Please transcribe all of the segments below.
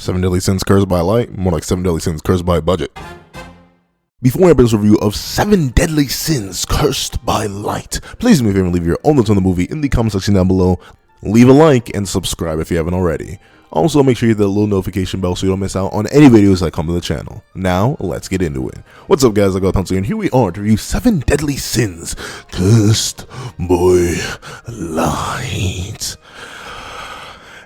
Seven Deadly Sins Cursed by Light, more like Seven Deadly Sins Cursed by Budget. Before I begin this review of Seven Deadly Sins Cursed by Light, please do me a favor and leave your own notes on the movie in the comment section down below. Leave a like and subscribe if you haven't already. Also, make sure you hit the little notification bell so you don't miss out on any videos that come to the channel. Now, let's get into it. What's up, guys? I got Pencil, and here we are to review Seven Deadly Sins Cursed by Light.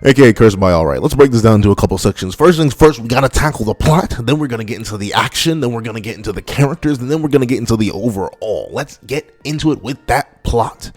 AKA Cursed by Alright. Let's break this down into a couple sections. First things first, we gotta tackle the plot, then we're gonna get into the action, then we're gonna get into the characters, and then we're gonna get into the overall. Let's get into it with that plot.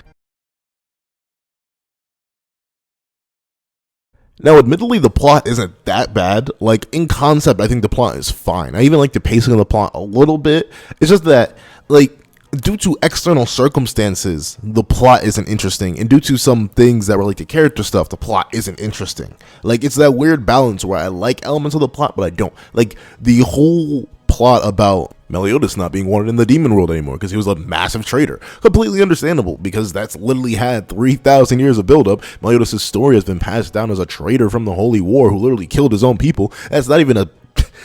Now, admittedly, the plot isn't that bad. Like, in concept, I think the plot is fine. I even like the pacing of the plot a little bit. It's just that, like, due to external circumstances, the plot isn't interesting. And due to some things that relate to character stuff, the plot isn't interesting. Like, it's that weird balance where I like elements of the plot, but I don't. Like, the whole plot about Meliodas not being wanted in the demon world anymore because he was a massive traitor. Completely understandable, because that's literally had 3,000 years of buildup. Meliodas' story has been passed down as a traitor from the Holy War who literally killed his own people. That's not even a...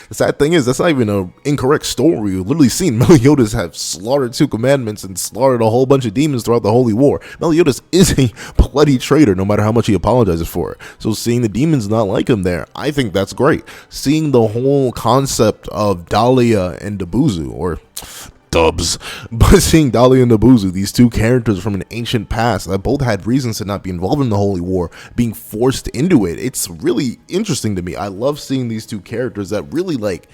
The sad thing is, that's not even an incorrect story. We've literally seen Meliodas have slaughtered 2 commandments and slaughtered a whole bunch of demons throughout the Holy War. Meliodas is a bloody traitor, no matter how much he apologizes for it. So seeing the demons not like him there, I think that's great. Seeing the whole concept of Dahlia and Bouzou, or Dubs, but seeing Dahlia and Bouzou, these 2 characters from an ancient past that both had reasons to not be involved in the Holy War, being forced into it, it's really interesting to me. I love seeing these 2 characters that really, like,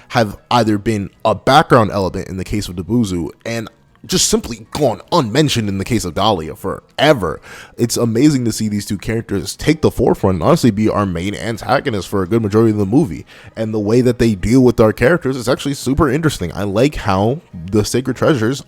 have either been a background element in the case of Bouzou and just simply gone unmentioned in the case of Dahlia forever. It's amazing to see these 2 characters take the forefront and honestly be our main antagonists for a good majority of the movie. And the way that they deal with our characters is actually super interesting. I like how the sacred treasures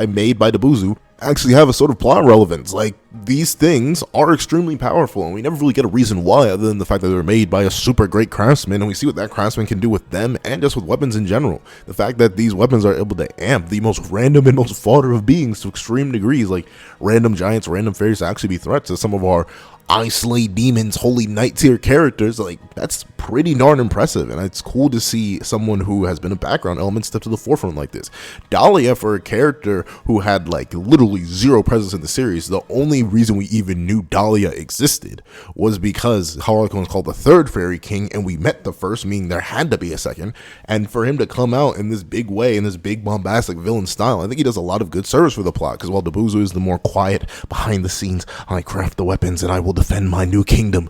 made by Bouzou actually have a sort of plot relevance. Like, these things are extremely powerful, and we never really get a reason why other than the fact that they were made by a super great craftsman, and we see what that craftsman can do with them and just with weapons in general. The fact that these weapons are able to amp the most random and most fodder of beings to extreme degrees, like random giants, random fairies, to actually be threats to some of our I slay demons, holy knight tier characters. Like, that's pretty darn impressive, and it's cool to see someone who has been a background element step to the forefront like this. Dahlia, for a character who had like literally 0 presence in the series, the only reason we even knew Dahlia existed was because Harlequin was called the 3rd fairy king, and we met the 1st, meaning there had to be a 2nd. And for him to come out in this big way, in this big bombastic villain style, I think he does a lot of good service for the plot, because while Bouzou is the more quiet, behind the scenes, I craft the weapons and I will defend my new kingdom,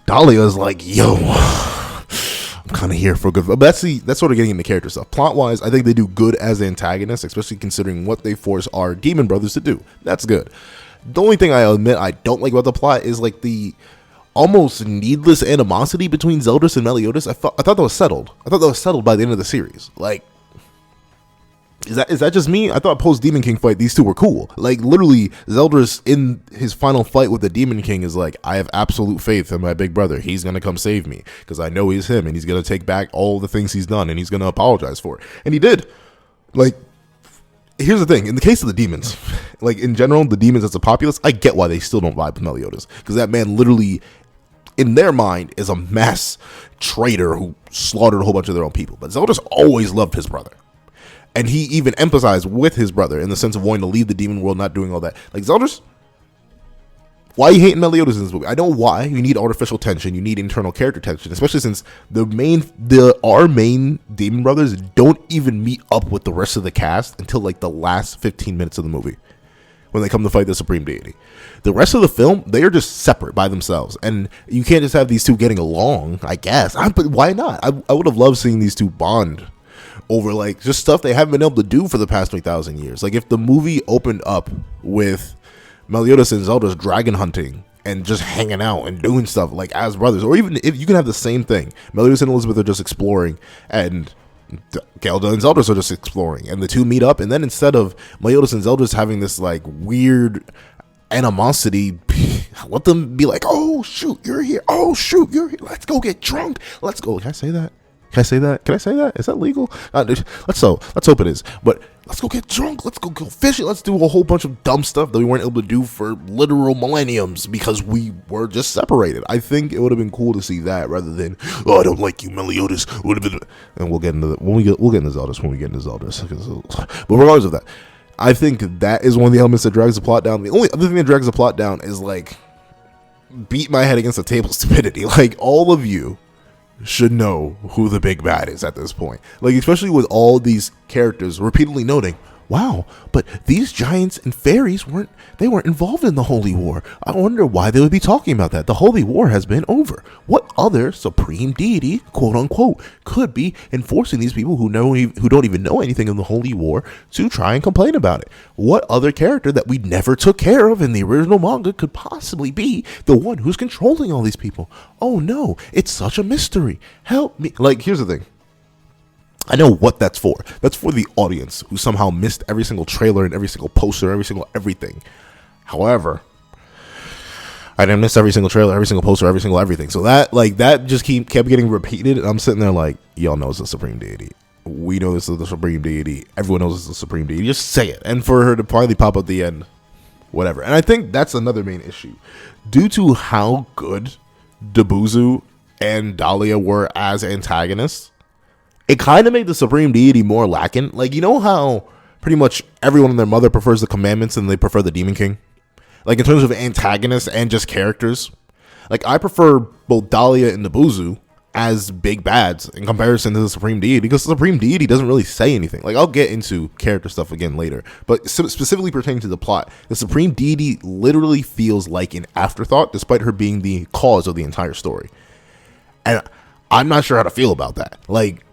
Dahlia is like, yo, I'm kind of here for good. But that's sort of getting into character stuff. Plot wise, I think they do good as antagonists, especially considering what they force our demon brothers to do. That's good. The only thing I admit I don't like about the plot is like the almost needless animosity between Zeldris and Meliodas. I thought that was settled. I thought that was settled by the end of the series. Like, Is that just me? I thought post Demon King fight, these 2 were cool. Like, literally, Zeldris in his final fight with the Demon King is like, I have absolute faith in my big brother. He's gonna come save me because I know he's him, and he's gonna take back all the things he's done, and he's gonna apologize for it. And he did. Like, here's the thing: in the case of the demons, like in general, the demons as a populace, I get why they still don't vibe with Meliodas, because that man literally, in their mind, is a mass traitor who slaughtered a whole bunch of their own people. But Zeldris always loved his brother. And he even empathized with his brother in the sense of wanting to leave the demon world, not doing all that. Like, Zeldris, why are you hating Meliodas in this movie? I know why. You need artificial tension. You need internal character tension, especially since our main demon brothers don't even meet up with the rest of the cast until like the last 15 minutes of the movie, when they come to fight the supreme deity. The rest of the film, they are just separate by themselves, and you can't just have these 2 getting along, I guess. But why not? I would have loved seeing these 2 bond over like just stuff they haven't been able to do for the past 3,000 years. Like, if the movie opened up with Meliodas and Zeldris dragon hunting and just hanging out and doing stuff like as brothers, or even if you can have the same thing, Meliodas and Elizabeth are just exploring, and Gelda and Zeldris are just exploring, and the 2 meet up, and then instead of Meliodas and Zeldris having this like weird animosity, let them be like, oh shoot, you're here, oh shoot, you're here, let's go get drunk, let's go. Can I say that? Can I say that? Can I say that? Is that legal? Let's hope it is. But let's go get drunk, let's go fishing, let's do a whole bunch of dumb stuff that we weren't able to do for literal millenniums because we were just separated. I think it would have been cool to see that rather than, oh, I don't like you, Meliodas. Would have been, and we'll get into Zelda's when we get into Zelda's. But regardless of that, I think that is one of the elements that drags the plot down. The only other thing that drags the plot down is like beat my head against the table stupidity. Like, all of you should know who the big bad is at this point. Like, especially with all these characters repeatedly noting, wow, but these giants and fairies weren't involved in the Holy War. I wonder why they would be talking about that. The Holy War has been over. What other supreme deity, quote unquote, could be enforcing these people who don't even know anything in the Holy War to try and complain about it? What other character that we never took care of in the original manga could possibly be the one who's controlling all these people? Oh no, it's such a mystery. Help me. Like, here's the thing. I know what that's for. That's for the audience who somehow missed every single trailer and every single poster, every single everything. However, I didn't miss every single trailer, every single poster, every single everything. So that just kept getting repeated. And I'm sitting there like, y'all know it's the supreme deity. We know this is the supreme deity. Everyone knows it's the supreme deity. Just say it. And for her to finally pop up at the end, whatever. And I think that's another main issue. Due to how good Bouzou and Dahlia were as antagonists, it kind of made the supreme deity more lacking. Like, you know how pretty much everyone and their mother prefers the commandments and they prefer the demon king? Like, in terms of antagonists and just characters, like, I prefer both Dahlia and Bouzou as big bads in comparison to the supreme deity, because the supreme deity doesn't really say anything. Like, I'll get into character stuff again later, but specifically pertaining to the plot, the supreme deity literally feels like an afterthought despite her being the cause of the entire story. And I'm not sure how to feel about that. Like,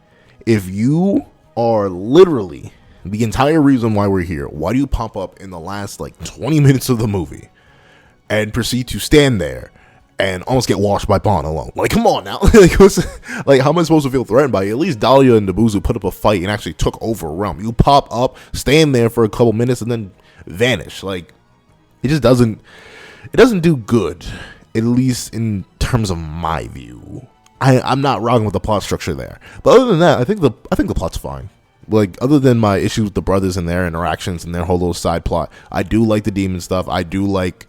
if you are literally the entire reason why we're here, why do you pop up in the last like 20 minutes of the movie and proceed to stand there and almost get washed by Bon alone? Like, come on now. Like, how am I supposed to feel threatened by you? At least Dahlia and Bouzou put up a fight and actually took over a realm. You pop up, stand there for a couple minutes, and then vanish. Like, it just doesn't do good, at least in terms of my view. I'm not wrong with the plot structure there, but other than that, I think the plot's fine. Like, other than my issues with the brothers and their interactions and their whole little side plot, I do like the demon stuff. I like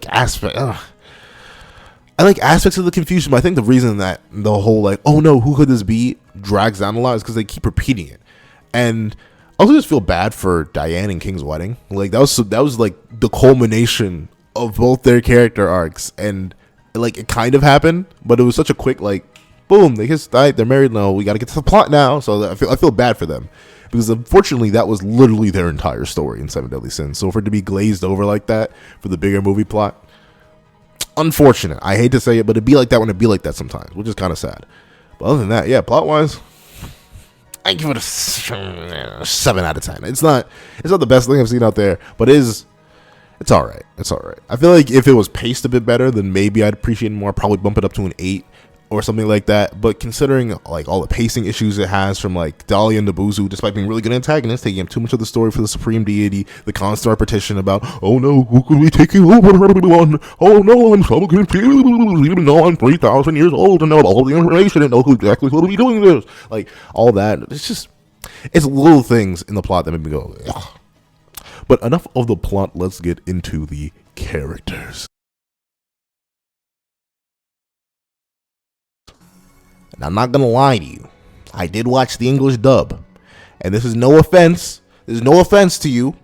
aspect. I like aspects of the confusion, but I think the reason that the whole like, oh no, who could this be, drags down a lot is because they keep repeating it. And I also just feel bad for Diane and King's wedding. Like, that was like the culmination of both their character arcs, and like, it kind of happened, but it was such a quick, like, boom, they kissed, they're married, no, we got to get to the plot now. So I feel bad for them, because unfortunately that was literally their entire story in Seven Deadly Sins. So for it to be glazed over like that for the bigger movie plot, unfortunate. I hate to say it, but it'd be like that when it'd be like that sometimes, which is kind of sad. But other than that, yeah, plot wise, I give it a 7 out of 10. It's not the best thing I've seen out there, but it's all right. It's all right. I feel like if it was paced a bit better, then maybe I'd appreciate it more. Probably bump it up to an 8 or something like that. But considering like all the pacing issues it has from like Dahlia and Bouzou, despite being really good antagonists, taking up too much of the story for the supreme deity, the constant repetition about, oh no, who could we take you over, everyone? Oh no, I'm so confused, even though I'm 3,000 years old and know all the information and know who exactly who will be doing this. Like, all that. It's little things in the plot that make me go, ugh. But enough of the plot, let's get into the characters. And I'm not going to lie to you. I did watch the English dub. And this is no offense. There's no offense to you.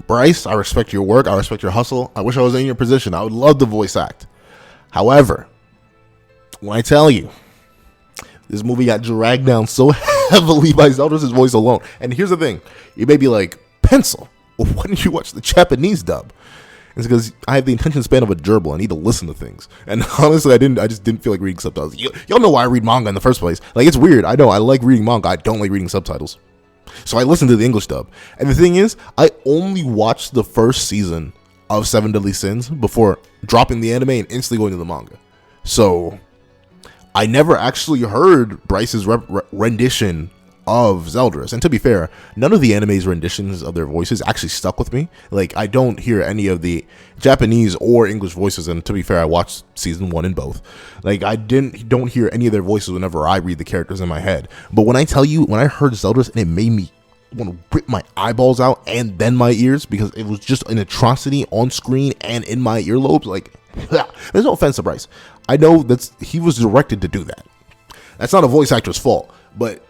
Bryce, I respect your work. I respect your hustle. I wish I was in your position. I would love to voice act. However, when I tell you, this movie got dragged down so heavily by Zelda's voice alone. And here's the thing. You may be like, Pencil, well, why didn't you watch the Japanese dub? It's because I have the attention span of a gerbil. I need to listen to things. And honestly, I just didn't feel like reading subtitles. Y'all know why I read manga in the first place. Like, it's weird. I know. I like reading manga. I don't like reading subtitles. So I listened to the English dub. And the thing is, I only watched the first season of Seven Deadly Sins before dropping the anime and instantly going to the manga. So I never actually heard Bryce's rendition of Zelda's. And to be fair, none of the anime's renditions of their voices actually stuck with me. Like, I don't hear any of the Japanese or English voices, and to be fair, I watched season 1 in both. Like, I don't hear any of their voices whenever I read the characters in my head. But when I tell you, when I heard Zelda's, and it made me want to rip my eyeballs out and then my ears, because it was just an atrocity on screen and in my earlobes. Like, there's no offense to Bryce. I know he was directed to do that. That's not a voice actor's fault, but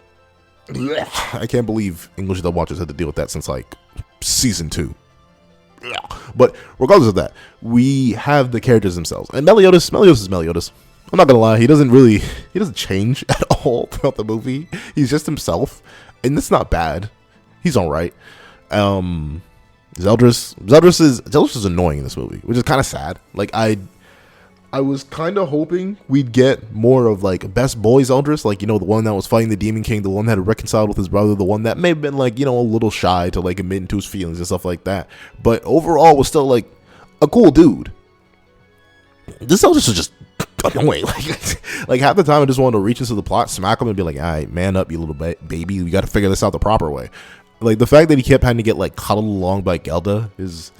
I can't believe English dub watchers had to deal with that since like season 2. But regardless of that, we have the characters themselves, and Meliodas is Meliodas. I'm not gonna lie, he doesn't change at all throughout the movie. He's just himself, and it's not bad. He's all right. Zeldris is annoying in this movie, which is kind of sad. Like, I was kind of hoping we'd get more of like best boy Zeldris, like, you know, the one that was fighting the Demon King, the one that had reconciled with his brother, the one that may have been like, you know, a little shy to like admit into his feelings and stuff like that, but overall was still like a cool dude. This Zeldris was just annoying. Like half the time I just wanted to reach into the plot, smack him, and be like, all right, man up, you little baby, we got to figure this out the proper way. Like, the fact that he kept having to get like cuddled along by Gelda is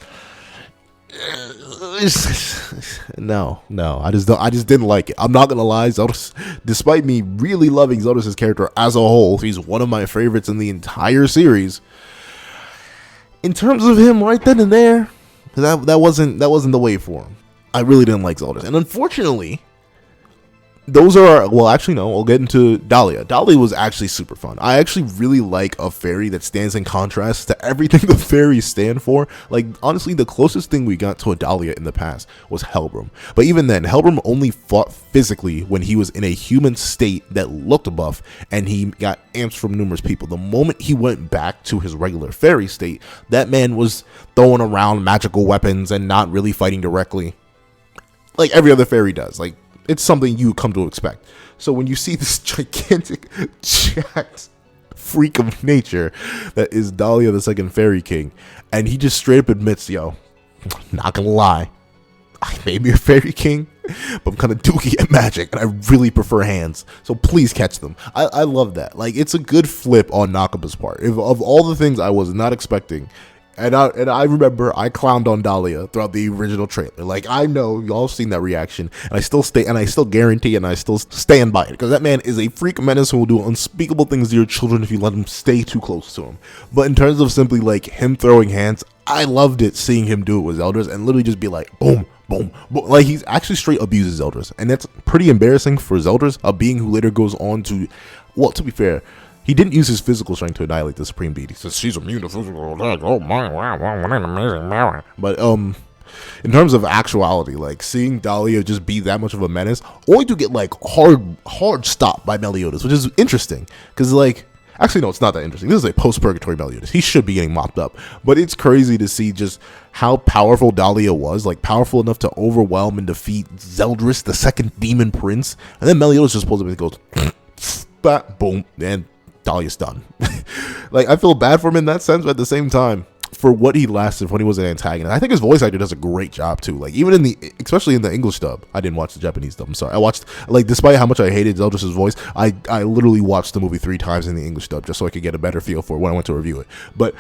no, I just didn't like it. I'm not gonna lie, Zeldris, despite me really loving Zeldris' character as a whole, he's one of my favorites in the entire series. In terms of him right then and there, that wasn't the way for him. I really didn't like Zeldris, and unfortunately, those are, well, actually, no, we'll get into Dahlia. Dahlia was actually super fun. I actually really like a fairy that stands in contrast to everything the fairies stand for. Like, honestly, the closest thing we got to a Dahlia in the past was Helbram. But even then, Helbram only fought physically when he was in a human state that looked buff, and he got amps from numerous people. The moment he went back to his regular fairy state, that man was throwing around magical weapons and not really fighting directly, like every other fairy does. Like, it's something you come to expect. So when you see this gigantic, jacked freak of nature that is Dahlia, the second fairy king, and he just straight up admits, yo, not gonna lie, I may be a fairy king, but I'm kind of dookie at magic, and I really prefer hands, so please catch them. I love that. Like, it's a good flip on Nakaba's part. Of all the things I was not expecting, and I remember I clowned on Dahlia throughout the original trailer. Like, I know y'all seen that reaction, and I still guarantee and I still stand by it, because that man is a freak menace who will do unspeakable things to your children if you let him stay too close to him. But in terms of simply like him throwing hands, I loved it seeing him do it with Zeldris and literally just be like, boom, boom, boom. Like, he's actually straight abuses Zeldris, and that's pretty embarrassing for Zeldris, a being who later goes on to, well, to be fair, he didn't use his physical strength to annihilate the Supreme Being. He says she's immune to physical attack. Oh my, wow, what an amazing power. But in terms of actuality, like, seeing Dahlia just be that much of a menace, only to get like hard stopped by Meliodas, which is interesting, because like, actually no, it's not that interesting. This is a post-purgatory Meliodas. He should be getting mopped up, but it's crazy to see just how powerful Dahlia was, like powerful enough to overwhelm and defeat Zeldris, the second demon prince, and then Meliodas just pulls him and goes, boom, and Dahlia's done. Like, I feel bad for him in that sense, but at the same time, for what he lasted when he was an antagonist, I think his voice actor does a great job too. Like, even especially in the English dub. I didn't watch the Japanese dub, I'm sorry. I watched, like, despite how much I hated Zeldris' voice, I literally watched the movie 3 times in the English dub just so I could get a better feel for it when I went to review it. But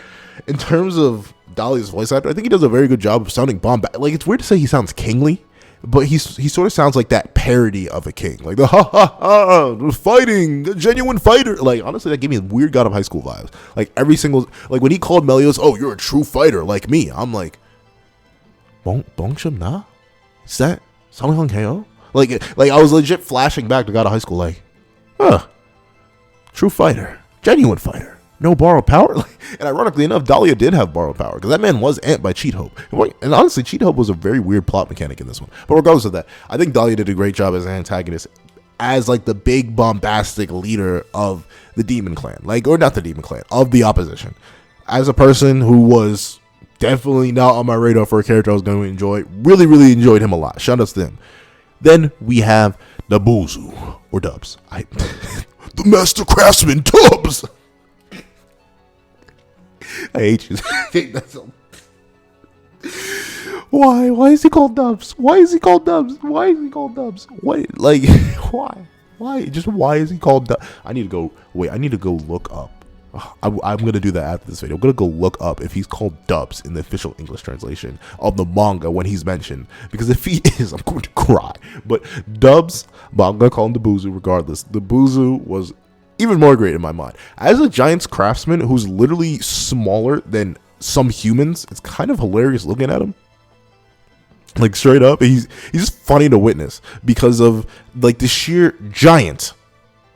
in terms of Dahlia's voice actor, I think he does a very good job of sounding bombastic. Like, it's weird to say he sounds kingly, but he sort of sounds like that parody of a king, like the fighting, the genuine fighter. Like, honestly, that gave me weird God of High School vibes. Like, every single, like, when he called Meliodas, oh, you're a true fighter like me, I'm like, Bongsham na? Is that Sanghang Heo? Like I was legit flashing back to God of High School, like, true fighter, genuine fighter. No borrowed power? And ironically enough, Dahlia did have borrowed power, because that man was amped by Cheat Hope. And honestly, Cheat Hope was a very weird plot mechanic in this one. But regardless of that, I think Dahlia did a great job as an antagonist, as like the big bombastic leader of the Demon Clan. Like, or not the Demon Clan, of the opposition. As a person who was definitely not on my radar for a character I was going to enjoy, really, really enjoyed him a lot. Shout outs to him. Then we have the Bouzou, or Dubs. The Master Craftsman Dubs! I hate you. Why is he called Dubs? Why is he called Dubs? Why is he called Dubs? What? Like, why? Just why is he called Dubs? I need to go look up. I'm going to do that after this video. I'm going to go look up if he's called Dubs in the official English translation of the manga when he's mentioned. Because if he is, I'm going to cry. But Dubs, but I'm going to call him the Bouzou regardless. The Bouzou was even more great in my mind. As a Giants craftsman who's literally smaller than some humans, it's kind of hilarious looking at him. Like, straight up, he's just funny to witness because of like the sheer giant.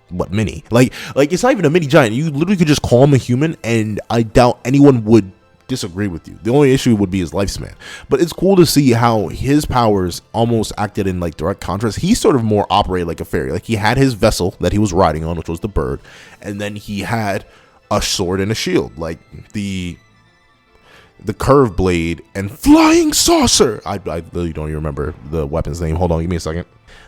What mini? Like it's not even a mini giant. You literally could just call him a human, and I doubt anyone would disagree with you. The only issue would be his lifespan. But it's cool to see how his powers almost acted in like direct contrast. He sort of more operated like a fairy. Like, he had his vessel that he was riding on, which was the bird, and then he had a sword and a shield, like the curved blade and flying saucer. I really don't even remember the weapon's name. Hold on, give me a second.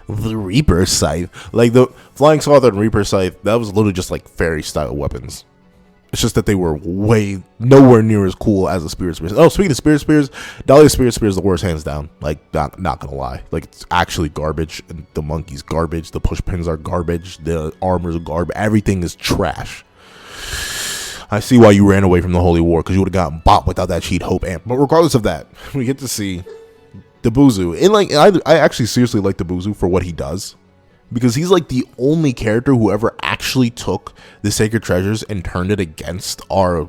The Reaper Scythe. Like, the flying saucer and Reaper Scythe, that was literally just like fairy style weapons. It's just that they were nowhere near as cool as the Spirit Spears. Oh, speaking of Spirit Spears, Dahlia's Spirit Spear is the worst, hands down. Like, not gonna lie. Like, it's actually garbage. The monkey's garbage. The push pins are garbage. The armor's garbage. Everything is trash. I see why you ran away from the Holy War, because you would have gotten bought without that cheat hope amp. But regardless of that, we get to see the Bouzou. And like, I actually seriously like the Bouzou for what he does, because he's like the only character who ever actually took the sacred treasures and turned it against our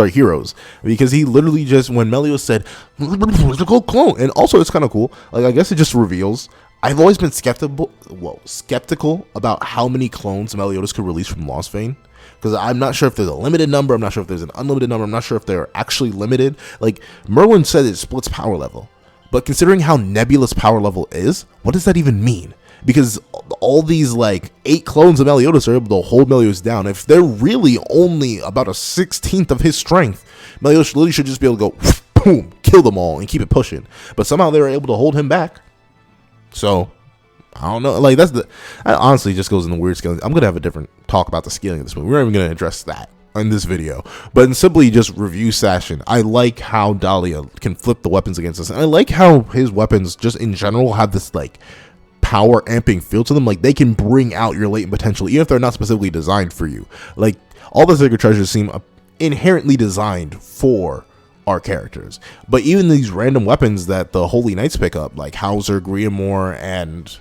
heroes. Because he literally just, when Meliodas said political clone, and also it's kind of cool, like, I guess it just reveals, I've always been skeptical about how many clones Meliodas could release from Lost Vein, because I'm not sure if there's a limited number, I'm not sure if there's an unlimited number, I'm not sure if they're actually limited. Like, Merlin said it splits power level, but considering how Nebula's power level is, what does that even mean? Because all these like 8 clones of Meliodas are able to hold Meliodas down. If they're really only about a 16th of his strength, Meliodas literally should just be able to go boom, kill them all and keep it pushing. But somehow they were able to hold him back. So I don't know. Like, that honestly just goes in the weird scaling. I'm gonna have a different talk about the scaling of this movie. We're not even gonna address that in this video, but in simply just review session, I like how Dahlia can flip the weapons against us, and I like how his weapons just in general have this like power amping feel to them. Like, they can bring out your latent potential even if they're not specifically designed for you. Like, all the sacred treasures seem inherently designed for our characters, but even these random weapons that the Holy Knights pick up, like Hauser, Griamore, and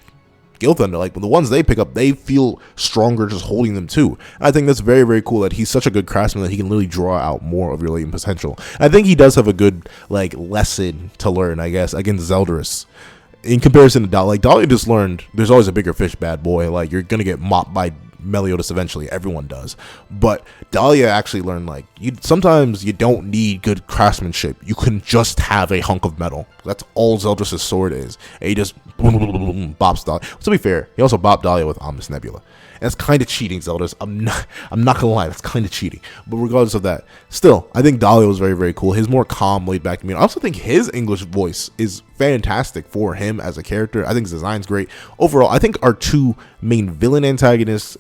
Guild Thunder, like the ones they pick up, they feel stronger just holding them too. And I think that's very, very cool that he's such a good craftsman that he can literally draw out more of your latent potential. And I think he does have a good like lesson to learn, I guess, against Zeldris. In comparison to Dahlia, like, Dahlia just learned there's always a bigger fish, bad boy. Like, you're gonna get mopped by Meliodas eventually, everyone does. But Dahlia actually learned, like, sometimes you don't need good craftsmanship. You can just have a hunk of metal. That's all Zeldris' sword is. And he just bops Dahlia. To be fair, he also bopped Dahlia with Omnis Nebula. And that's kind of cheating, Zeldris. I'm not gonna lie, that's kind of cheating. But regardless of that, still, I think Dahlia was very, very cool. His more calm, laid back demeanor. I also think his English voice is fantastic for him as a character. I think his design's great. Overall, I think our two main villain antagonists,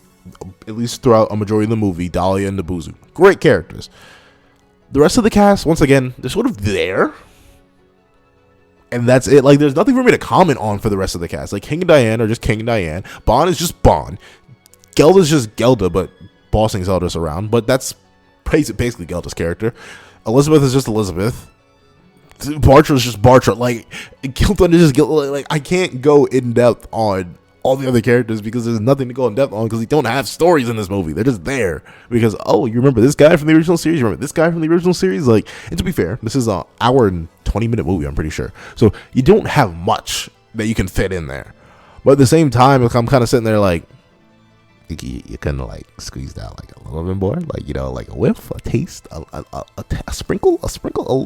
at least throughout a majority of the movie, Dahlia and the Bouzou, great characters. The rest of the cast, once again, they're sort of there, and that's it. Like, there's nothing for me to comment on for the rest of the cast. Like, King and Diane are just King and Diane. Bon is just Bon. Gelda's just Gelda, but bossing Zeldris around. But that's basically Gelda's character. Elizabeth is just Elizabeth. Bartra is just Bartra. Like, Guild Thunder is just Guild. Like, I can't go in depth on all the other characters because there's nothing to go in depth on, because they don't have stories in this movie. They're just there because, oh, you remember this guy from the original series? You remember this guy from the original series? Like, and to be fair, this is an hour and 20-minute movie, I'm pretty sure. So you don't have much that you can fit in there. But at the same time, I'm kind of sitting there like, you kind of like squeezed out like a little bit more, like, you know, like a whiff, a taste, a sprinkle, a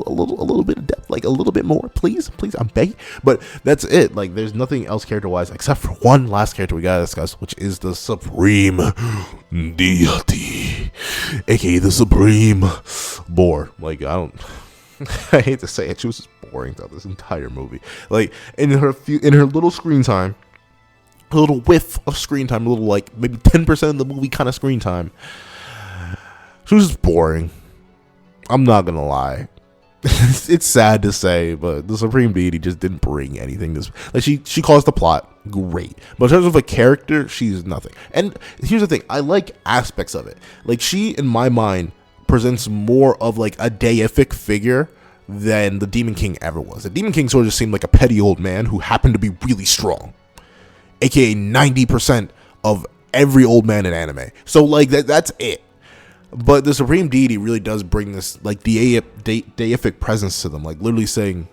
little bit of depth, like a little bit more, please, I'm begging. But that's it. Like, there's nothing else character wise except for one last character we gotta discuss, which is the Supreme Deity, aka the Supreme Boar. Like, I hate to say it, she was just boring throughout this entire movie. Like, in her little screen time, a little whiff of screen time, a little like maybe 10% of the movie kind of screen time, she was just boring. I'm not gonna lie. It's sad to say, but the Supreme Deity just didn't bring anything. Like, she caused the plot, great, but in terms of a character, she's nothing. And here's the thing, I like aspects of it. Like, she, in my mind, presents more of like a deific figure than the Demon King ever was. The Demon King sort of just seemed like a petty old man who happened to be really strong, aka 90% of every old man in anime. So like that's it. But the Supreme Deity really does bring this like deific presence to them, like literally saying,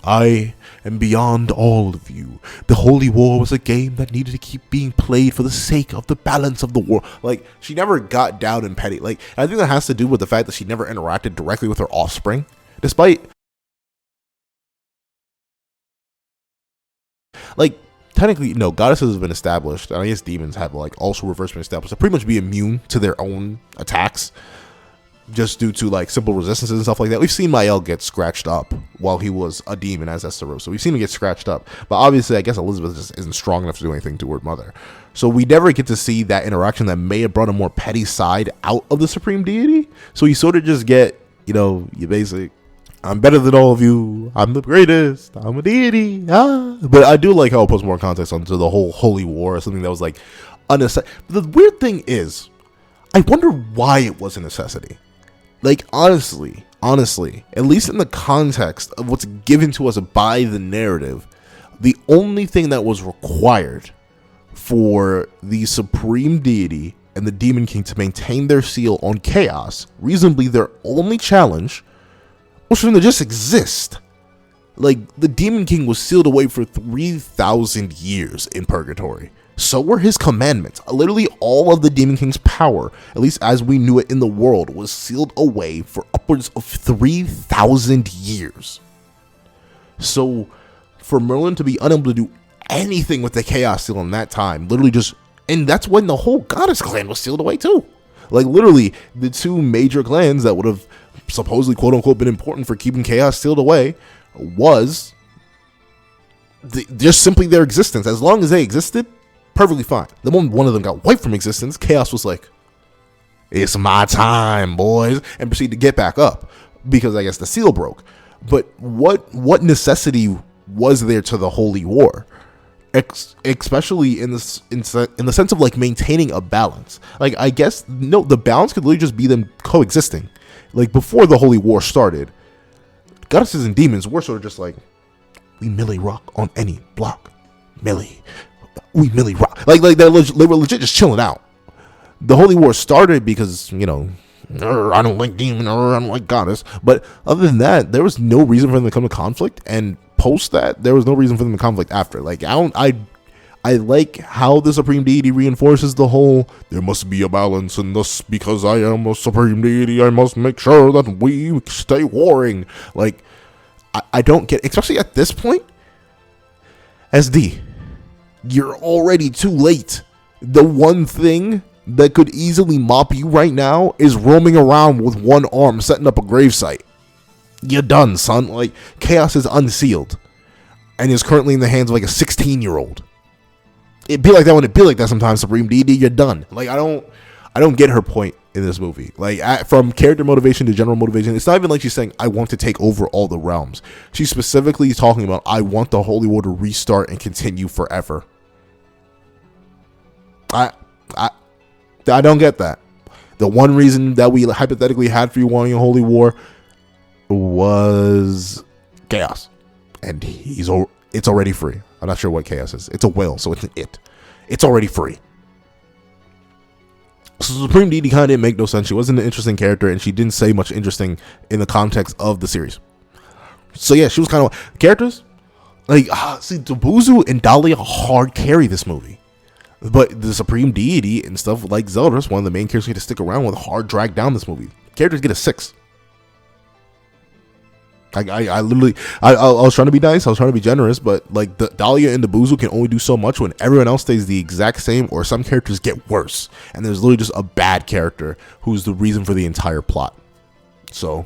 I am beyond all of you. The Holy War was a game that needed to keep being played for the sake of the balance of the world. Like, she never got down and petty. Like, I think that has to do with the fact that she never interacted directly with her offspring. Despite, like, technically, no, goddesses have been established. And I guess demons have, like, also reverse been established to pretty much be immune to their own attacks, just due to like simple resistances and stuff like that. We've seen Mael get scratched up while he was a demon as Estero, so we've seen him get scratched up. But obviously, I guess Elizabeth just isn't strong enough to do anything to her mother. So we never get to see that interaction that may have brought a more petty side out of the Supreme Deity. So you sort of just get, you know, you basic, I'm better than all of you. I'm the greatest. I'm a deity. Ah. But I do like how it puts more context onto the whole Holy War, something that was like unnecessary. The weird thing is, I wonder why it was a necessity. Like, honestly, at least in the context of what's given to us by the narrative, the only thing that was required for the Supreme Deity and the Demon King to maintain their seal on Chaos, reasonably their only challenge, was for them to just exist. Like, the Demon King was sealed away for 3,000 years in Purgatory. So were his commandments. Literally all of the Demon King's power, at least as we knew it in the world, was sealed away for upwards of 3,000 years. So for Merlin to be unable to do anything with the Chaos Seal in that time, literally just, and that's when the whole Goddess clan was sealed away too. Like literally the two major clans that would have supposedly quote unquote been important for keeping Chaos sealed away was just simply their existence. As long as they existed, perfectly fine. The moment one of them got wiped from existence, Chaos was like, it's my time, boys, and proceeded to get back up because I guess the seal broke. But what necessity was there to the Holy War? Especially in the sense of like maintaining a balance. Like I guess no, the balance could literally just be them coexisting. Like before the Holy War started, goddesses and demons were sort of just like, we merely rock on any block, merely. We merely rock. Like they were legit just chilling out. The Holy War started because, you know, I don't like demon, I don't like goddess. But other than that, there was no reason for them to come to conflict. And post that, there was no reason for them to conflict after. Like I like how the Supreme Deity reinforces the whole, there must be a balance in this because I am a Supreme Deity. I must make sure that we stay warring. Like I don't get, especially at this point, SD. You're already too late. The one thing that could easily mop you right now is roaming around with one arm, setting up a gravesite. You're done, son. Like, Chaos is unsealed and is currently in the hands of like a 16-year-old. It'd be like that when it be like that sometimes, Supreme Deity. You're done. Like, I don't get her point in this movie. Like, from character motivation to general motivation, it's not even like she's saying, I want to take over all the realms. She's specifically talking about, I want the Holy War to restart and continue forever. I don't get that. The one reason that we hypothetically had for you wanting a Holy War was Chaos. And it's already free. I'm not sure what Chaos is. It's a whale, so it's an it. It's already free. So Supreme Deity kind of didn't make no sense. She wasn't an interesting character, and she didn't say much interesting in the context of the series. So yeah, she was kind of characters. Like, see, the Bouzou and Dahlia hard carry this movie. But the Supreme Deity and stuff like Zelda, one of the main characters, get to stick around with, hard drag down this movie. Characters get a 6. I literally, I was trying to be nice, I was trying to be generous, but like the Dahlia and the Bouzou can only do so much when everyone else stays the exact same, or some characters get worse. And there's literally just a bad character who's the reason for the entire plot. So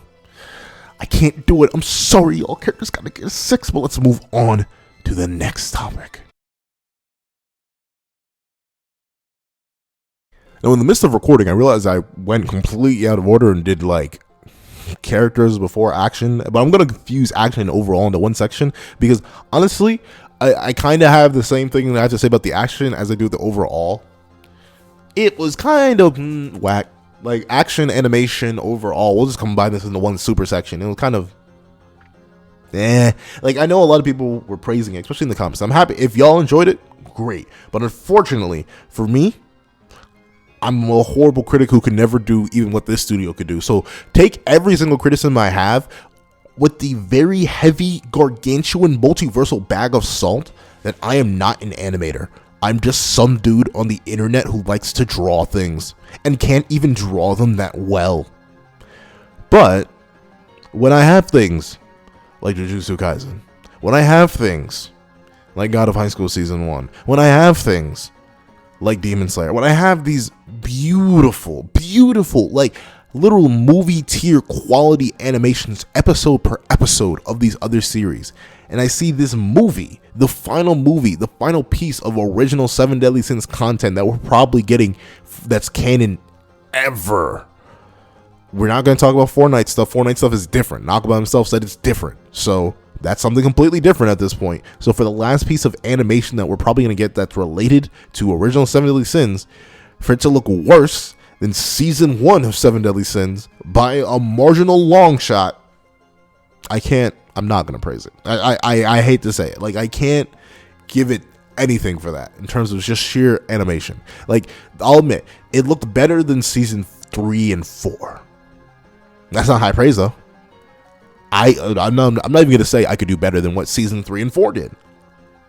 I can't do it. I'm sorry, all characters gotta get a 6, but let's move on to the next topic. Now, in the midst of recording, I realized I went completely out of order and did like characters before action, but I'm going to fuse action and overall into one section because honestly, I kind of have the same thing that I have to say about the action as I do the overall. It was kind of whack. Like action, animation, overall, we'll just combine this into one super section. It was kind of like, I know a lot of people were praising it, especially in the comments. I'm happy if y'all enjoyed it, great, but unfortunately for me, I'm a horrible critic who could never do even what this studio could do. So take every single criticism I have with the very heavy, gargantuan, multiversal bag of salt that I am not an animator. I'm just some dude on the internet who likes to draw things and can't even draw them that well. But when I have things like Jujutsu Kaisen, when I have things like God of High School Season 1, when I have things like Demon Slayer, when I have these beautiful, like literal movie tier quality animations episode per episode of these other series, and I see this movie, the final piece of original Seven Deadly Sins content that we're probably getting that's canon ever. We're not going to talk about Fortnite stuff. Fortnite stuff is different. Nakaba himself said it's different. So that's something completely different at this point. So for the last piece of animation that we're probably going to get that's related to original Seven Deadly Sins, for it to look worse than season 1 of Seven Deadly Sins by a marginal long shot, I'm not going to praise it. I hate to say it. Like, I can't give it anything for that in terms of just sheer animation. Like, I'll admit, it looked better than season 3 and 4. That's not high praise, though. I'm not even going to say I could do better than what season 3 and 4 did.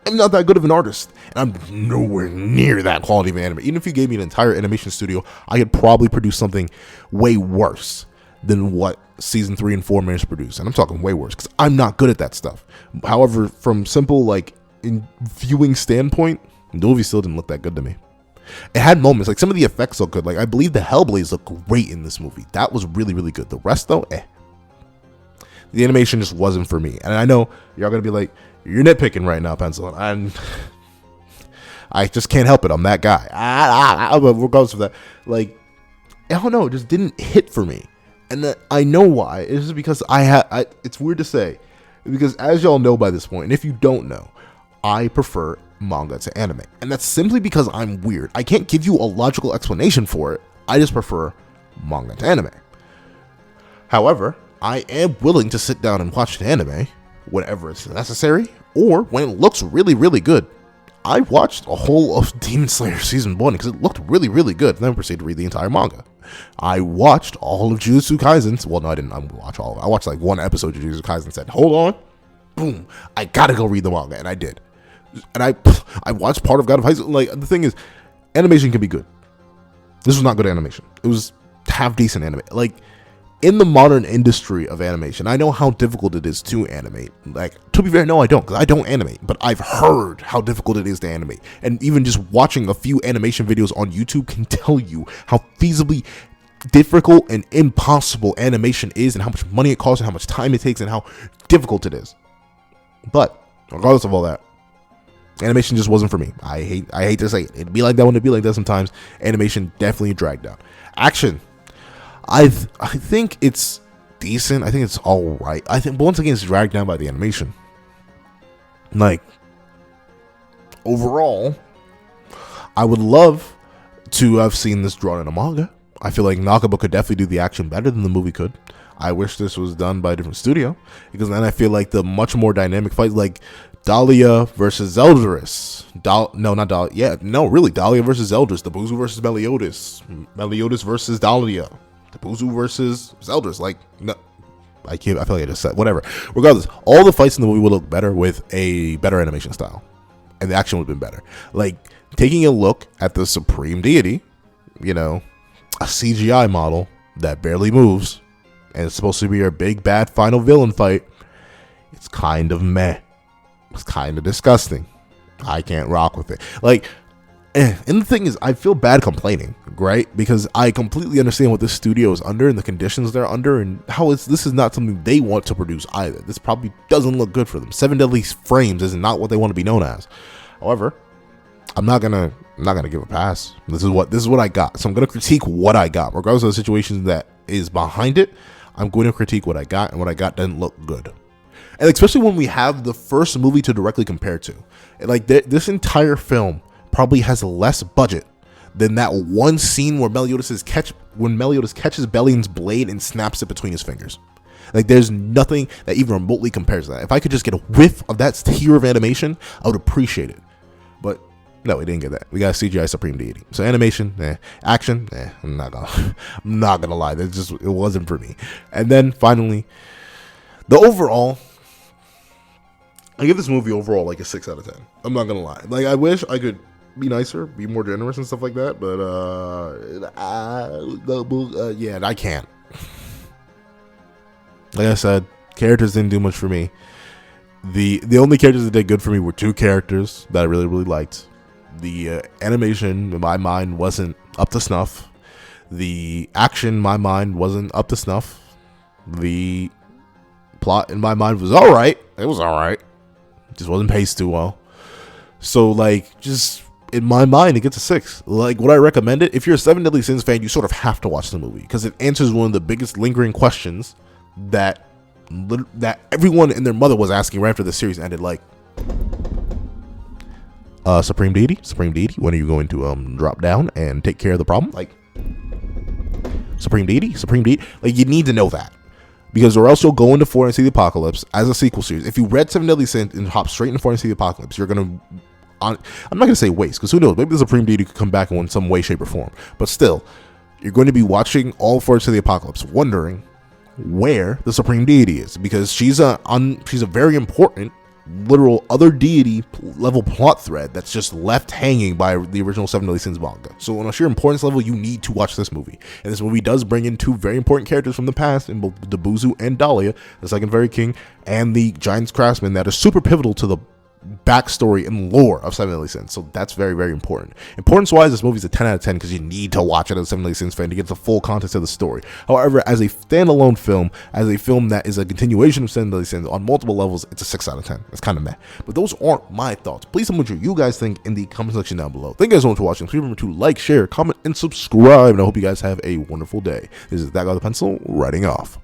I'm not that good of an artist, and I'm nowhere near that quality of anime. Even if you gave me an entire animation studio, I could probably produce something way worse than what season 3 and 4 managed to produce. And I'm talking way worse, because I'm not good at that stuff. However, from simple, like, in viewing standpoint, the movie still didn't look that good to me. It had moments, like some of the effects look good. Like, I believe the Hellblades look great in this movie. That was really, really good. The rest, though, the animation just wasn't for me. And I know y'all gonna be like, you're nitpicking right now, Pencil. And I just can't help it. I'm that guy. But regardless of that, like, I don't know, it just didn't hit for me. And I know why. It's just because it's weird to say, because as y'all know by this point, and if you don't know, I prefer manga to anime. And that's simply because I'm weird. I can't give you a logical explanation for it. I just prefer manga to anime. However, I am willing to sit down and watch an anime whenever it's necessary, or when it looks really, really good. I watched a whole of Demon Slayer Season 1 because it looked really, really good, and then proceeded to read the entire manga. I watched all of Jujutsu Kaisen. Well, no, I didn't watch all of it. I watched like one episode of Jujutsu Kaisen and said, hold on, boom, I gotta go read the manga, and I did. And I watched part of God of High School. Like, the thing is, animation can be good. This was not good animation. It was half decent anime. Like, in the modern industry of animation, I know how difficult it is to animate. Like, to be fair, no, I don't, because I don't animate. But I've heard how difficult it is to animate. And even just watching a few animation videos on YouTube can tell you how feasibly difficult and impossible animation is, and how much money it costs, and how much time it takes, and how difficult it is. But regardless of all that, animation just wasn't for me. I hate to say it. It'd be like that when it'd be like that sometimes. Animation definitely dragged down. Action, I think it's decent. I think it's all right. I think, but once again, it's dragged down by the animation. Like, overall, I would love to have seen this drawn in a manga. I feel like Nakaba could definitely do the action better than the movie could. I wish this was done by a different studio, because then I feel like the much more dynamic fight, like Dahlia versus Eldris. Dahlia versus Eldris. The Bouzou versus Meliodas. Meliodas versus Dahlia. The Bouzou versus Eldris. Like, no, I feel like I just said whatever. Regardless, all the fights in the movie would look better with a better animation style, and the action would have been better. Like, taking a look at the Supreme Deity, you know, a CGI model that barely moves, and it's supposed to be your big bad final villain fight. It's kind of meh. It's kind of disgusting. I can't rock with it. Like, and the thing is, I feel bad complaining, right? Because I completely understand what this studio is under and the conditions they're under, and how this is not something they want to produce either. This probably doesn't look good for them. 7 Deadly Frames is not what they want to be known as. However, I'm not gonna give a pass. This is what I got. So I'm gonna critique what I got, regardless of the situation that is behind it. I'm going to critique what I got, and what I got doesn't look good. And especially when we have the first movie to directly compare to. Like, this entire film probably has less budget than that one scene where Meliodas catches Bellion's blade and snaps it between his fingers. Like, there's nothing that even remotely compares to that. If I could just get a whiff of that tier of animation, I would appreciate it. But No, we didn't get that. We got CGI Supreme Deity. So animation, action, I'm not gonna lie. It wasn't for me. And then finally, the overall, I give this movie overall like a 6 out of 10. I'm not gonna lie. Like, I wish I could be nicer, be more generous and stuff like that, but yeah, I can't. Like I said, characters didn't do much for me. The only characters that did good for me were 2 characters that I really, really liked. The animation in my mind wasn't up to snuff. The action in my mind wasn't up to snuff. The plot in my mind was alright. It was alright. Just wasn't paced too well. So, like, just in my mind, it gets a 6. Like, would I recommend it? If you're a Seven Deadly Sins fan, you sort of have to watch the movie because it answers one of the biggest lingering questions that everyone and their mother was asking right after the series ended. Like, Supreme Deity, when are you going to drop down and take care of the problem? Like, Supreme Deity, like, you need to know that, because or else you'll go into Four and See the Apocalypse as a sequel series. If you read Seven Deadly Sins and hop straight into Four and See the Apocalypse, you're gonna, I'm not gonna say waste, because who knows, maybe the Supreme Deity could come back in some way, shape, or form. But still, you're going to be watching all Four and See the Apocalypse, wondering where the Supreme Deity is, because she's a very important literal other deity level plot thread that's just left hanging by the original Seven Deadly Sins manga. So on a sheer importance level, you need to watch this movie. And this movie does bring in 2 very important characters from the past in both the Bouzou and Dahlia, the Second Fairy King, and the Giant's Craftsman, that are super pivotal to the backstory and lore of Seven Deadly Sins. So that's very, very important. Importance wise, this movie's a 10 out of 10 because you need to watch it as a Seven Deadly Sins fan to get the full context of the story. However, as a standalone film, as a film that is a continuation of Seven Deadly Sins on multiple levels, it's a 6 out of 10. It's kind of meh. But those aren't my thoughts. Please tell me what you guys think in the comment section down below. Thank you guys so much for watching. Please remember to like, share, comment, and subscribe. And I hope you guys have a wonderful day. This is That Guy with the Pencil, writing off.